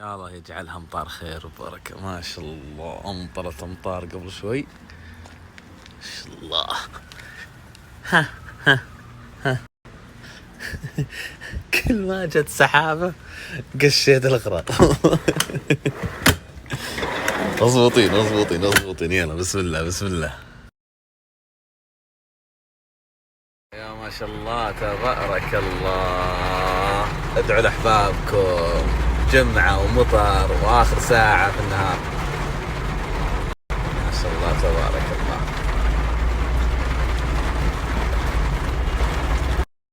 يا الله يجعلها امطار خير وبركة. ما شاء الله امطرت امطار قبل شوي. ما شاء الله. ها ها ها. كل ما جت سحابة قشيت الغراض. مضبوطين مضبوطين مضبوطين. يلا بسم الله بسم الله. يا ما شاء الله تبارك الله. ادعوا لأحبابكم. جمعة ومطر وآخر ساعة في النهار. ما شاء الله تبارك الله.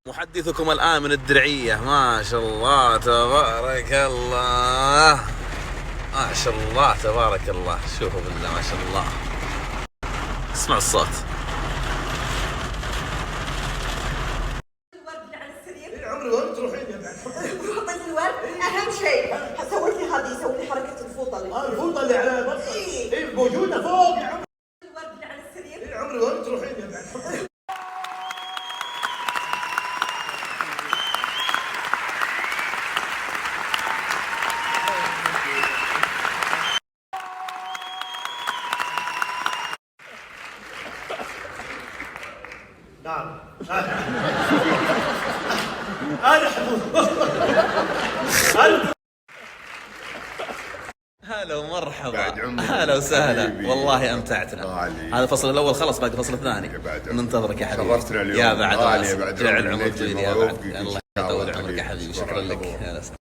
محدثكم الآن من الدرعية. ما شاء الله تبارك الله. ما شاء الله تبارك الله. شوفوا بالله ما شاء الله. اسمعوا الصوت. عمري ورد تروحين يا بعد. حطيت الورد اهم شيء. سويت لي هذه، سوي لي حركه الفوطه اللي الفوطه اللي على بطل اي موجوده فوق يا عمري. الورد اللي على السرير. عمري ورد تروحين يا بعد. نعم هلا ومرحبا. هلا وسهلا. والله امتعتنا. هذا الفصل الاول خلص، باقي الفصل الثاني. ننتظرك يا حبيبي. شرفتنا اليوم. يا بعد راسي. بعد جعل عمرك نجم طويل يا بعد. ووفقك الله إن شاء يطول الله عمرك يا حبيبي. شكرا لك. يا سلام.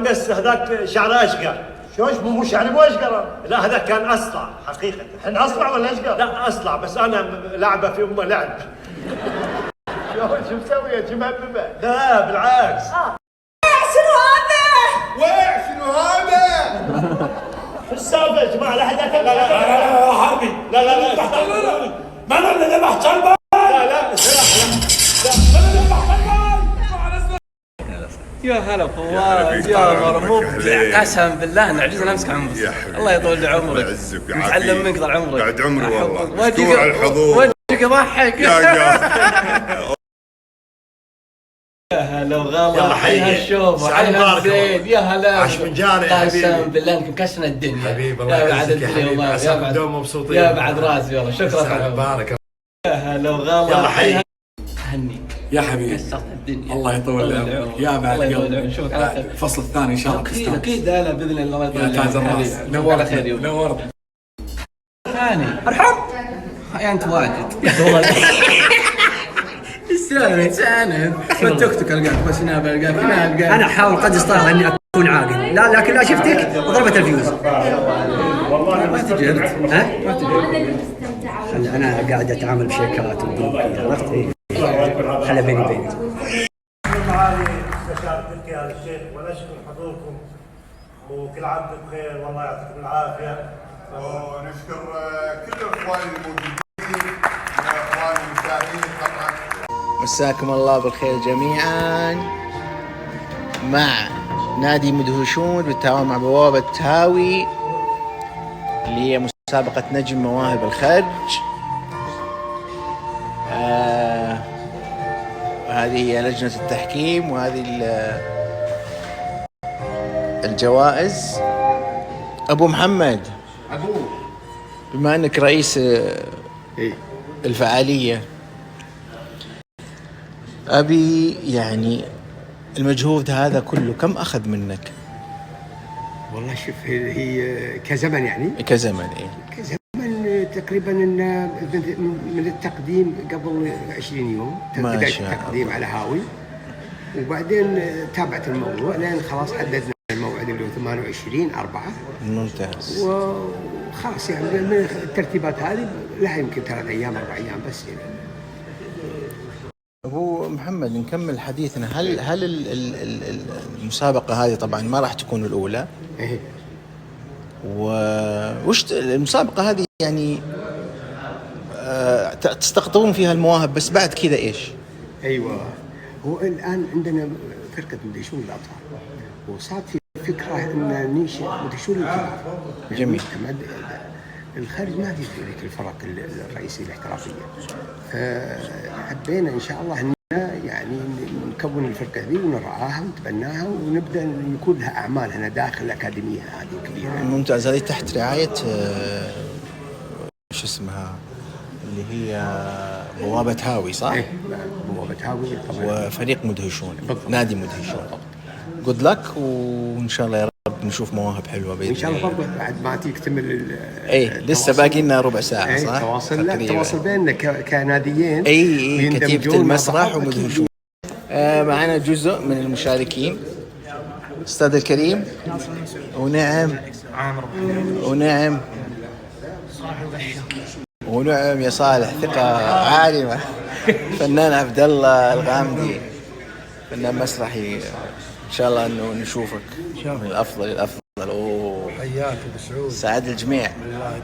بس هذاك شعره اشقر. شو مو شعري مو اشقر. لا هذاك كان اصلع حقيقه. الحين اصلع ولا اشقر؟ لا اصلع، بس انا لعبه في امه لعب. شو مسوي يا مهببه؟ لا بالعكس. شنو هذا؟ وين شنو هذا؟ شو السالفه يا جماعه؟ لا حد لا لا يا حربي لا لا لا ما انا اللي ذبحت كلبك. لا لا يا هلا فواز. يا مرحوب. قسم بالله نعجزنا نمسك عن بس. الله يطول عمرك. نتعلم منك طال عمرك. بعد عمري والله. وجهك على الحضور. وجهك يضحك. يا هلا وغلا. يلا حي هالشوف سعد مبارك. زين. يا هلا. عاش من جاري يا حبيبي. قسم بالله انكم كسرنا الدنيا. حبيبي الله يا بعد يعزك يا الدنيا حبيبي. والله. يا عساكم بعد دوم مبسوطين. يا بعد راسي والله. شكرا سعد على مبارك. يا هلا وغلا. يلا حي هنيك يا حبيبي كسرت الدنيا. الله يطول عمرك. يا بعد الله يطول قلبي. عمرك. نشوفك على خير. الفصل الثاني ان شاء الله اكيد تستانس. اكيد. لا باذن الله. الله يطول يا تاج عمرك. الراس. حبيبي. نشوفك على خير يوم نورت. ثاني ارحب. يا انت واجد السالفه ساند والتوك توك القاك بس نابل القاك نابل. انا احاول قد استطاع اني اكون عاقل، لا لكن لا شفتك وضربت الفيوز. ما تجرت. ها؟ ما تجرت. انا قاعد اتعامل بشيكات وبنوك، عرفت؟ إيه. خلى بيني وبينك. معالي مستشار تركي هذا الشيخ، ونشكر حضوركم وكل عام وانتم بخير والله يعطيكم العافيه. ونشكر كل اخواني الموجودين واخواني المشاهدين طبعا. مساكم الله بالخير جميعا. مع نادي مدهوشون بالتعاون مع بوابة تاوي اللي هي مسابقة نجم مواهب الخرج. هذه هي لجنة التحكيم وهذه الجوائز. أبو محمد، بما أنك رئيس الفعالية، أبي يعني المجهود هذا كله كم أخذ منك؟ والله شوف هي كزمن يعني كزمن إيه؟ كزمن تقريبا من التقديم قبل 20 يوم ما بدأت شاء التقديم على هاوي، وبعدين تابعت الموضوع لين خلاص حددنا الموعد اللي هو 28/4. ممتاز. وخلاص يعني من الترتيبات هذه لها يمكن 3 أيام 4 أيام بس يعني. أبو محمد نكمل حديثنا. هل المسابقة هذه طبعا ما راح تكون الأولى؟ إيه. وش المسابقة هذه يعني تستقطبون فيها المواهب، بس بعد كذا إيش؟ أيوة، هو الان عندنا فرقه مدهشون للاطفال، وصار في فكره ان ننشئ مدهشون للكبار. جميل. الخارج ما في ذيك الفرق الرئيسيه الاحترافيه، فحبينا ان شاء الله ان يعني نكون الفرقه ذي ونرعاها ونتبناها ونبدا يكون لها اعمال هنا داخل الاكاديميه هذه الكبيره. ممتاز. هذه تحت رعاية شو اسمها اللي هي بوابة هاوي صح؟ ايه بوابه هاوي طبعا، وفريق مدهشون، بالضبط. نادي مدهشون. جود لك، وإن شاء الله يا رب نشوف مواهب حلوة بإذن ان شاء الله برضه بعد ما تكتمل اي لسه باقي لنا ربع ساعة صح؟ تواصل، لا تواصل بيننا كناديين. اي كتيبة المسرح ومدهشون. ومدهشون. معنا جزء من المشاركين، أستاذ الكريم ونعم يا صالح، ثقة عالمة. فنان عبد الله الغامدي، فنان مسرحي، إن شاء الله إنه نشوفك من الأفضل الأفضل. أوه حياك ابو سعود، سعد الجميع.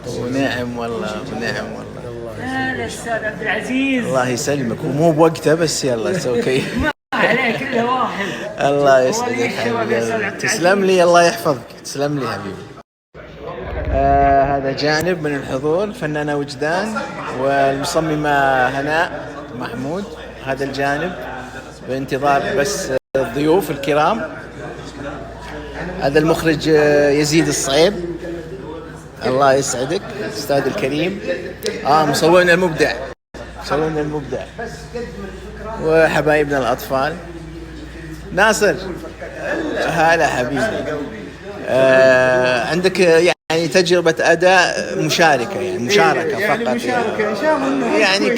ونعم والله، ونعم والله. هلا استاذ عبد العزيز، الله يسلمك، ومو بوقته بس يلا سوي كيف. ما عليه كله واحد. الله يسعدك حبيبي، تسلم لي، الله يحفظك، تسلم لي حبيبي. هذا جانب من الحضور، الفنانة وجدان والمصممة هناء محمود. هذا الجانب بانتظار بس الضيوف الكرام. هذا المخرج يزيد الصعيب، الله يسعدك أستاذ الكريم. مصورنا المبدع، وحبايبنا الأطفال. ناصر هلا حبيبي. عندك يعني تجربة أداء مشاركة، يعني مشاركة فقط، مشاركة إن شاء الله، يعني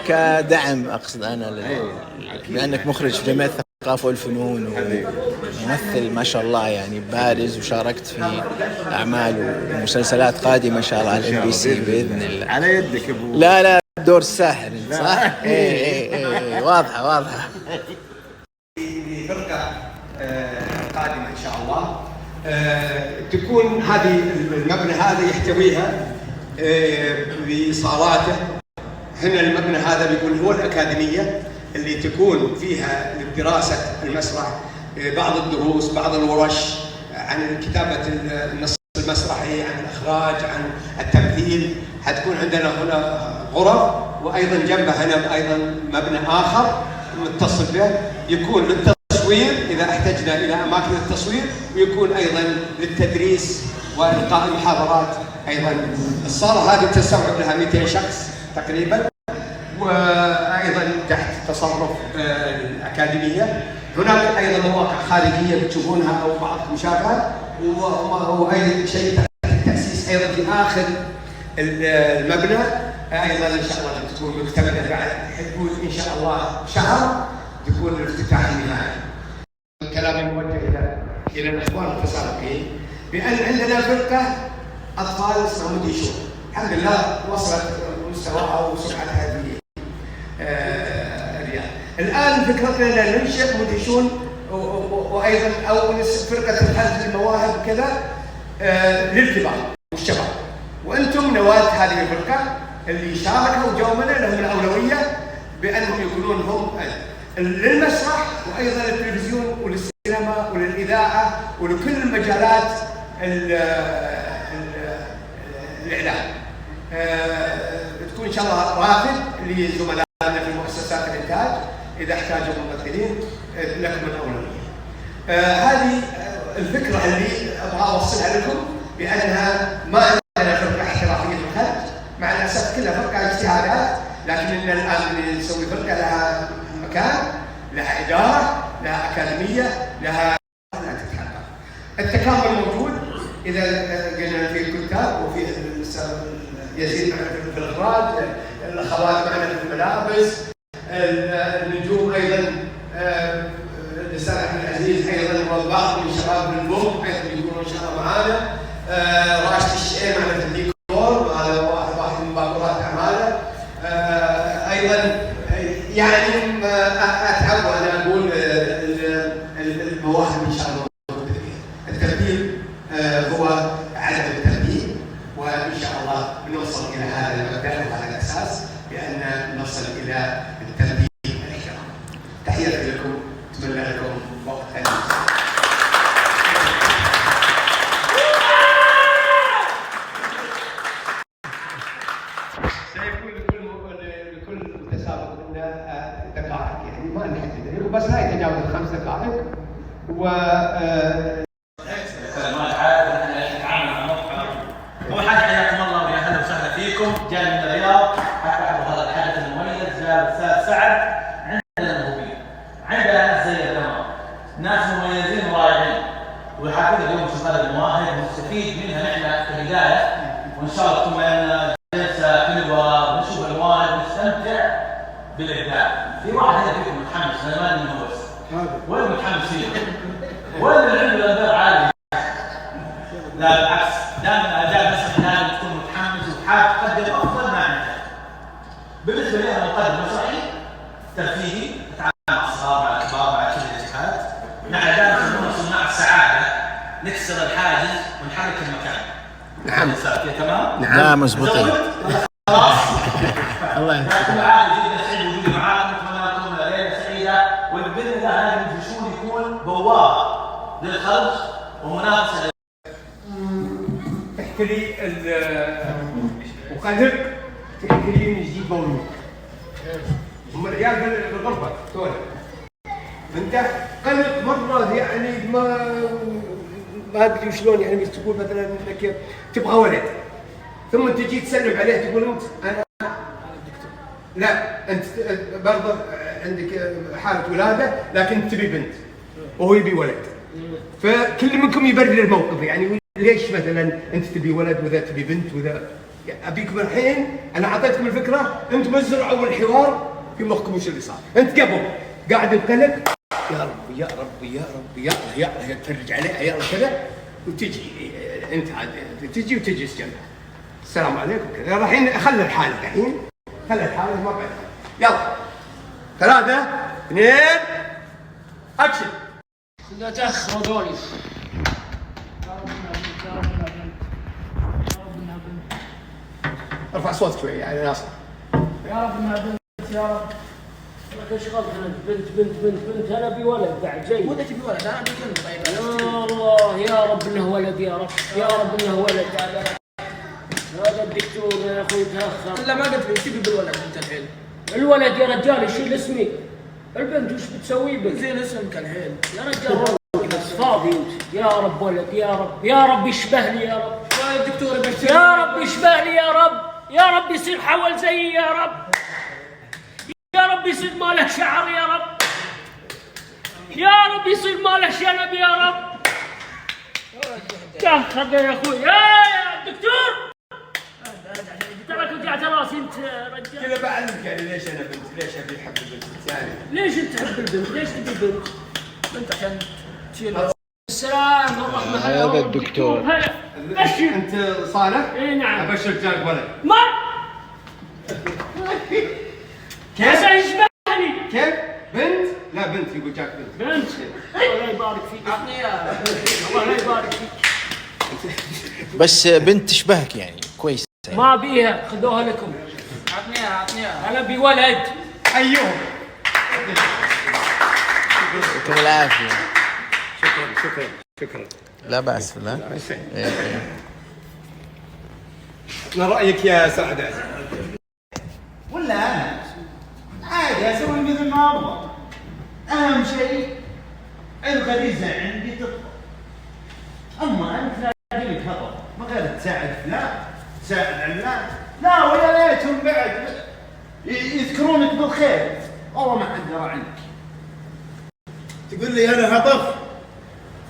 كدعم أقصد أنا لأنك مخرج في جمعية الثقافة والفنون وممثل ما شاء الله يعني بارز، وشاركت في أعمال ومسلسلات قادمة إن شاء الله على MBC بإذن الله. على يدك ابو. لا دور الساحر صح؟ اي واضحة. فرقة قادمة إن شاء الله، تكون هذه المبنى هذا يحتويها بصالاته. هنا المبنى هذا بيكون هو الأكاديمية اللي تكون فيها لدراسة المسرح، بعض الدروس، بعض الورش عن كتابة النص المسرحي، عن الإخراج، عن التمثيل. حتكون عندنا هنا غرف، وأيضا جنبها هنا أيضا مبنى آخر متصل به يكون للتصوير إذا احتجنا إلى أماكن التصوير، ويكون أيضا للتدريس وإلقاء المحاضرات. أيضا الصالة هذه تستوعب لها 200 شخص تقريبا، وأيضا تحت تصرف الأكاديمية. هناك أيضا مواقع خارجية بتشوفونها أو بعضكم شافها، وأيضا شيء تحت التأسيس أيضا في آخر المبنى. أيضا إن شاء الله تكون مكتملة بعد حدود إن شاء الله شهر تكون الافتتاح النهائي. كلامي موجه إلى الإخوان المتسابقين بأن عندنا فرقة أطفال اسمها مدهشون، الحمد لله وصلت مستواها وسمعتها في الرياض. الآن فكرتنا أن ننشئ مدهشون وأيضا أو فرقة الحل المواهب كذا للكبار والشباب، وأنتم نواة هذه الفرقة اللي شاركوا وجاوبنا لهم الأولوية بأنهم يكونون هم للمسرح وأيضا للتلفزيون وللسينما وللإذاعة ولكل المجالات الإعلام. تكون إن شاء الله رافد لزملائنا في مؤسسات الإنتاج إذا احتاجوا ممثلين لكم الأولوية. هذه الفكرة اللي أبغى أوصلها لكم، بأنها ما عندنا فرقة احترافية في الخارج، مع الأسف كلها فرقة اجتهادات، لكننا الآن نسوي فرقة لها مكان، لها إدارة، لها أكاديمية، لها تتحقق. التكامل موجود إذا قلنا في الكتاب وفي يزيد معنا في الإخراج، الأخوات معنا في الملابس، النجوم أيضا الأستاذ عبد العزيز أيضا وبعض من شباب البوم أيضا يكونوا إن شاء الله معنا، راشد الشيء معنا في الديكور، وهذا واحد من باكورات أعماله. أيضا يعني أتعب وأنا أقول المواهب إن شاء الله الترتيب هو عدم الترتيب، وإن شاء الله بنوصل إلى هذا المبدأ وهذا الأساس بأن نصل إلى الترتيب الإحترام. تحياتي لكم، اتمنى لكم وقت خير. سيكون لكل متسابق منا دقائق، يعني ما نحدد، بس لا يتجاوز ال5 دقائق. و اول حاجه حياكم الله ويا اهلا وسهلا فيكم. جاي من الرياض حتى هذا الحدث المميز. جاء الاستاذ سعد. عندنا موهوبين، عندنا ناس زي التمام، ناس مميزين ورائعين، وحابين اليوم نشوف هذه المواهب ونستفيد منها نحن كهدايه، وان شاء الله تكون لنا جلسه حلوه ونشوف المواهب ونستمتع بالابداع. في واحد هنا فيكم متحمس، سليمان المهوس. وين متحمس فيه؟ وين اللي عنده الانذار عالي؟ لا بالعكس، دائما الاداء المسرحي لازم تكون متحمس وحاب تقدم افضل ما عندك. بالنسبه لي انا مقدم مسرحي ترفيهي، اتعامل مع الصغار مع الكبار مع كل الجهات. نحن دائما نسمونا صناع السعاده، نكسر الحاجز ونحرك المكان. نعم. تمام؟ نعم مزبوطين. خلاص؟ الله يحفظك. كل عام جدا سعيد وجودي معاكم، اتمنى لكم ليله سعيده، وباذن الله هذا الجشون يكون بوابه للخلق ومنافسه. تحكي لي وقلب تحكي لي من جديد مولود. هم العيال بالغربه تولد. انت قلق مره يعني ما ادري شلون، يعني تقول مثلا انك تبغى ولد، ثم تجي تسلم عليه تقول انت انا لا انت برضه عندك حاله ولاده لكن تبي بنت وهو يبي ولد. فكل منكم يبرر الموقف، يعني ليش مثلا انت تبي ولد وذا تبي بنت وذا. ابيكم الحين انا اعطيتكم الفكره، انتم ازرعوا الحوار في مخكم وش اللي صار. انت قبل قاعد بقلق يا رب يا رب يا رب يا الله يا الله، تفرج عليها يلا كذا، وتجي انت عاد تجي وتجلس جنبها السلام عليكم كذا. الحين خلي الحالة الحين، خلي الحالة ما بعد. يلا 3 2 اكشن. لا تاخروا دولي. ارفع صوتك شوي يعني ناصر. يا رب انها بنت يا رب. ايش غلطنا؟ بنت بنت بنت بنت، انا ابي ولد بعد جاي. ولا تبي ولد؟ انا عندي كلمه. طيب يا الله يا رب انه ولد يا رب، يا رب انه ولد. هذا الدكتور يا اخوي تاخر. لا ما قلت لي تبي بالولد انت الحين. الولد يا رجال يشيل اسمي. البنت وش بتسوي بك؟ زين اسمك الحين يا رجال بس فاضي انت. يا رب ولد يا رب، يا رب يشبه لي يا رب. الدكتور يا رب يشبه لي يا رب، يا رب يصير حول زيي يا رب، يا رب يصير ما له شعر يا رب، يا رب يصير ما له شنب يا رب. تاخر يا اخوي. يا دكتور تراك وجعت راسي انت رجال. كذا بعلمك يعني ليش انا بنت، ليش ابي احب البنت الثانيه. ليش انت تحب البنت؟ ليش تبي بنت؟ انت عشان تشيل السلام ورحمة الله. هذا الدكتور. هلا بشر. انت صالح؟ اي نعم. ابشرك جاك ولد. ما كيف؟ يشبهني. كيف؟ بنت؟ لا بنت، يقول جاك بنت. بنت. الله يبارك فيك. عطني اياها. الله يبارك فيك. بس بنت تشبهك يعني كويس. ما بيها، خذوها لكم. عطني اياها عطني اياها. انا ابي ولد. ايوه. يعطيكم العافيه. شكرا. لا بأس. لا ما رايك يا سعد؟ ولا انا عادي اسوي مثل ما ابغى. اهم شيء الغريزه عندي تطلع. اما انت تلاقي لك هطل ما غير تساعد فلان تساعد علان، لا ويا ليتهم بعد يذكرونك بالخير. والله ما حد درى عنك. تقول لي انا هطف؟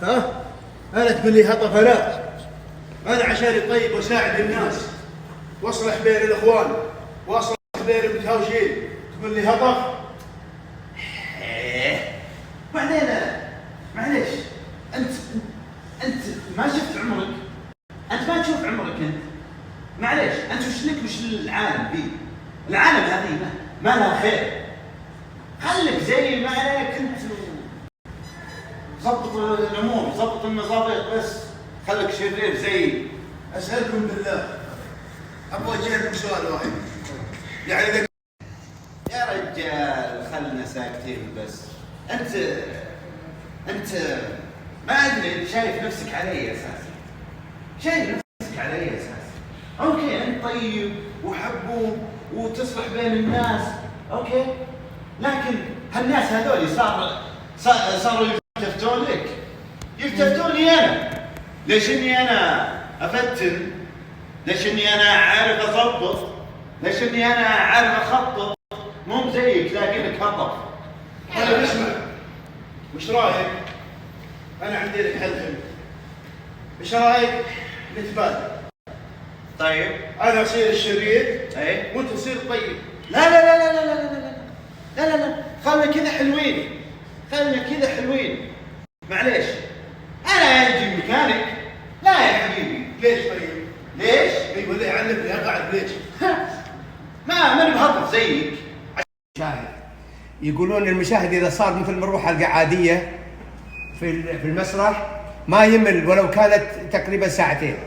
ها؟ انا تقول لي هطف؟ انا عشان طيب واساعد الناس واصلح بين الاخوان واصلح بين المتهاوشين، تقول لي هطف؟ بعدين معليش انت ما شفت عمرك، انت ما تشوف عمرك انت. معليش انت وش لك وش العالم فيه؟ العالم هذه ما لها خير. خليك زي ما عليك انت، ضبط الامور ضبط المصابيح بس، خليك شرير زي. اسالكم بالله ابغى اجيبكم سؤال واحد، يعني اذا يا رجال خلنا ساكتين بس. انت ما ادري شايف نفسك علي اساسا. شايف نفسك علي اساسا. اوكي انت طيب وحبوب وتصلح بين الناس، اوكي؟ لكن هالناس هذول صاروا يلتفتون لك. يلتفتون لي انا. ليش اني انا افتن؟ ليش اني انا عارف اضبط؟ ليش اني انا عارف اخطط؟ مو زيك تلاقينك هطف. طيب اسمع، وش رايك؟ انا عندي لك حل حلو. ايش رايك نتبادل؟ طيب انا اصير الشرير ايه وانت تصير طيب. لا لا لا لا لا لا لا لا لا لا، خلنا كذا حلوين، خلنا كذا حلوين. معليش انا انجي مكانك. لا يا حبيبي. ليش طيب؟ ليش؟ ايوه اللي يعلمني اقعد ليش؟ ماني بهطف زيك. مشاهد يقولون المشاهد اذا صار مثل المروحه القعاديه في المسرح ما يمل ولو كانت تقريبا ساعتين،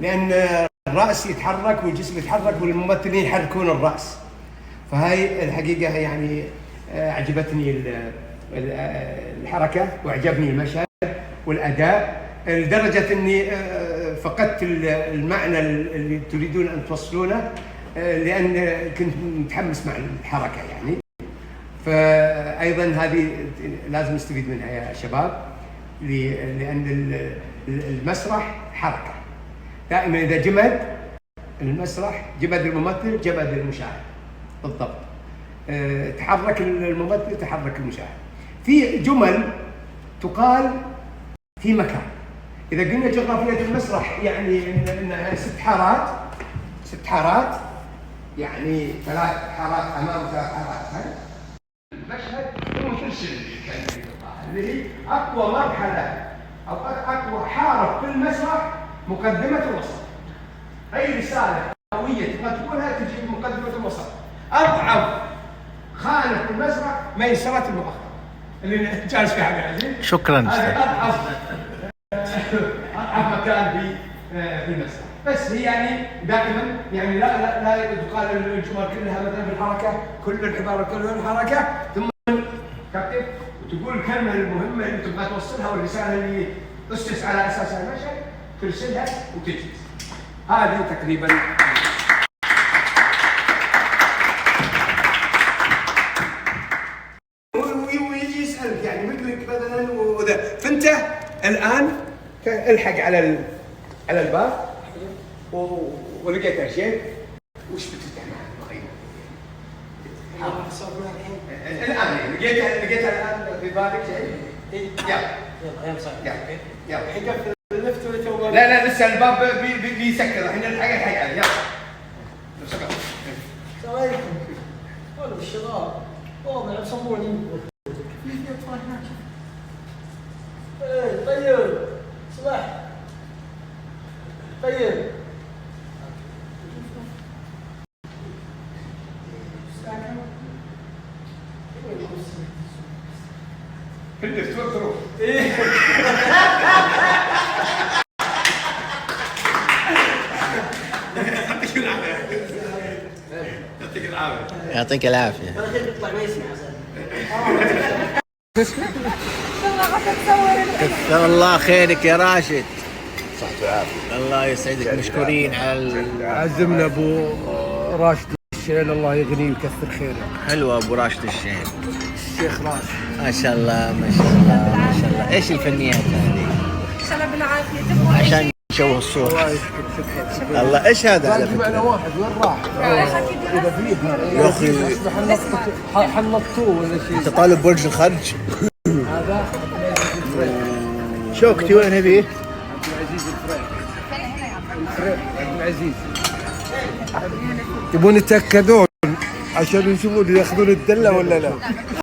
لان الراس يتحرك والجسم يتحرك والممثلين يحركون الراس. فهاي الحقيقه يعني عجبتني الحركه واعجبني المشهد والاداء لدرجه اني فقدت المعنى اللي تريدون ان توصلونه، لان كنت متحمس مع الحركه يعني. فايضا هذه لازم نستفيد منها يا شباب، لان المسرح حركه. دائما اذا جمد المسرح جمد الممثل جمد المشاهد بالضبط. تحرك الممثل تحرك المشاهد. في جمل تقال في مكان. اذا قلنا جغرافيه المسرح يعني انها 6 حارات، 6 حارات يعني 3 حارات امام و3 حارات. المشهد هو مثل اللي هي اقوى مرحله او اقوى حاره في المسرح مقدمه الوسط. اي رساله قويه تبغى تقولها تجي مقدمه الوسط. اضعف خانه في المسرح ميسره المؤخر اللي جالس فيها عبد العزيز. شكرا. هذا اضعف مكان في المسرح. بس هي يعني دائما يعني لا تقال الجمل كلها مثلا في الحركه، كل العباره كلها الحركه، ثم تقف وتقول الكلمه المهمه اللي تبغى توصلها والرساله اللي اسس على اساسها المشهد ترسلها وتجلس. هذه تقريبا. ويجي يسالك يعني مثلك مثلا وذا، فانت الان الحق على الباب ولقيت هالشيء، وش بتفتح معك؟ الان لقيتها الان في بالك شيء؟ يلا الحين قفل اللفت ولا تو؟ لا لسه الباب بيسكر، الحين الحق عليه. يلا السلام عليكم. والله الشباب واضح يصبوني. ايه طيب صباح طيب. اللي تفكروا ايه يعطيك العافيه. يعطيك العافيه. يطلع ما يسمع كثر الله خيرك يا راشد. صحة وعافية. الله يسعدك. مشكورين على عزمنا ابو راشد الشيل، الله يغنيه ويكثر خيره. حلوة ابو راشد الشيل. الشيخ راشد ما شاء الله ما شاء الله ما شاء الله. ايش الفنيات هذه؟ خلا بالعافيه عشان نشوه الصورة. الله ايش هذا على فكرة؟ معنا واحد وين راح؟ اذا فيه يا اخي حنطوه ولا شيء. انت طالب برج الخرج؟ هذا شوكتي وين هذه؟ عبد العزيز الفريق. عبد العزيز يبون يتاكدون عشان يشوفون ياخذون الدله ولا لا.